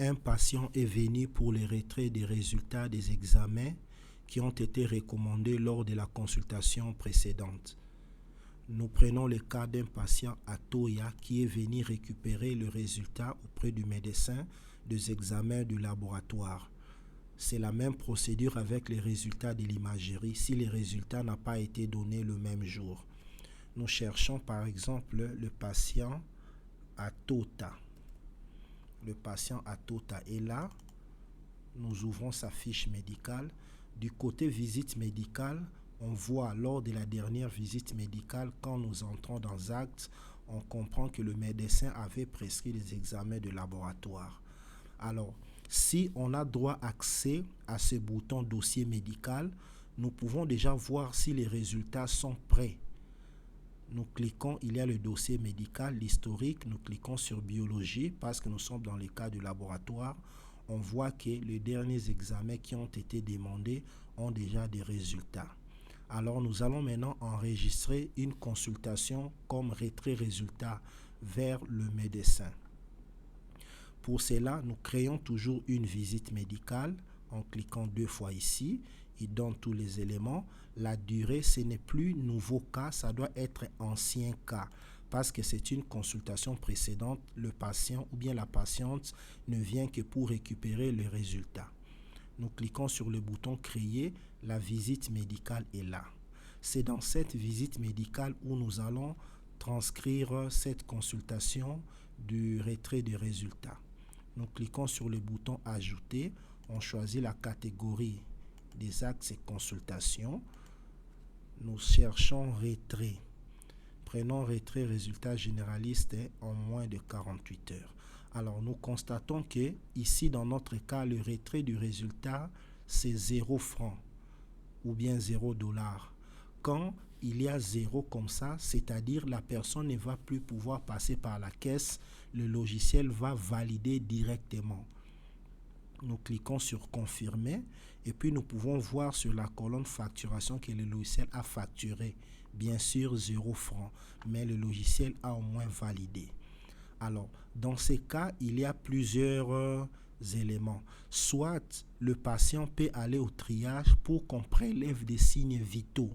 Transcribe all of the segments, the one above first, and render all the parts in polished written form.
Un patient est venu pour le retrait des résultats des examens qui ont été recommandés lors de la consultation précédente. Nous prenons le cas d'un patient à Toya qui est venu récupérer le résultat auprès du médecin des examens du laboratoire. C'est la même procédure avec les résultats de l'imagerie si les résultats n'ont pas été donnés le même jour. Nous cherchons par exemple le patient à Tota. Le patient à Tota est là. Nous ouvrons sa fiche médicale. Du côté visite médicale, on voit lors de la dernière visite médicale, quand nous entrons dans acte, on comprend que le médecin avait prescrit les examens de laboratoire. Alors, si on a droit accès à ce bouton dossier médical, nous pouvons déjà voir si les résultats sont prêts. Nous cliquons, il y a le dossier médical, l'historique, nous cliquons sur biologie parce que nous sommes dans le cas du laboratoire. On voit que les derniers examens qui ont été demandés ont déjà des résultats. Alors nous allons maintenant enregistrer une consultation comme retrait résultat vers le médecin. Pour cela, nous créons toujours une visite médicale en cliquant 2 fois ici. Il donne tous les éléments. La durée, ce n'est plus nouveau cas, ça doit être ancien cas parce que c'est une consultation précédente. Le patient ou bien la patiente ne vient que pour récupérer le résultat. Nous cliquons sur le bouton créer, la visite médicale est là. C'est dans cette visite médicale où nous allons transcrire cette consultation du retrait des résultats. Nous cliquons sur le bouton ajouter, on choisit la catégorie des actes et consultations. Nous cherchons retrait. Prenons retrait résultat généraliste en moins de 48 heures. Alors nous constatons que ici dans notre cas le retrait du résultat c'est 0 francs ou bien 0 $. Quand il y a 0 comme ça, c'est-à-dire la personne ne va plus pouvoir passer par la caisse, le logiciel va valider directement. Nous cliquons sur confirmer et puis nous pouvons voir sur la colonne facturation que le logiciel a facturé. Bien sûr 0 francs, mais le logiciel a au moins validé. Alors, dans ces cas, il y a plusieurs éléments. Soit le patient peut aller au triage pour qu'on prélève des signes vitaux.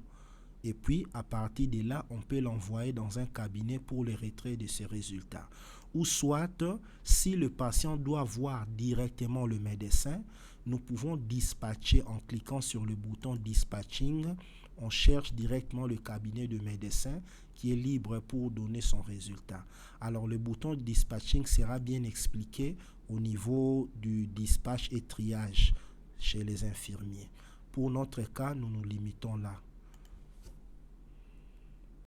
Et puis, à partir de là, on peut l'envoyer dans un cabinet pour le retrait de ses résultats. Ou soit, si le patient doit voir directement le médecin, nous pouvons dispatcher en cliquant sur le bouton dispatching. On cherche directement le cabinet de médecin qui est libre pour donner son résultat. Alors, le bouton dispatching sera bien expliqué au niveau du dispatch et triage chez les infirmiers. Pour notre cas, nous nous limitons là.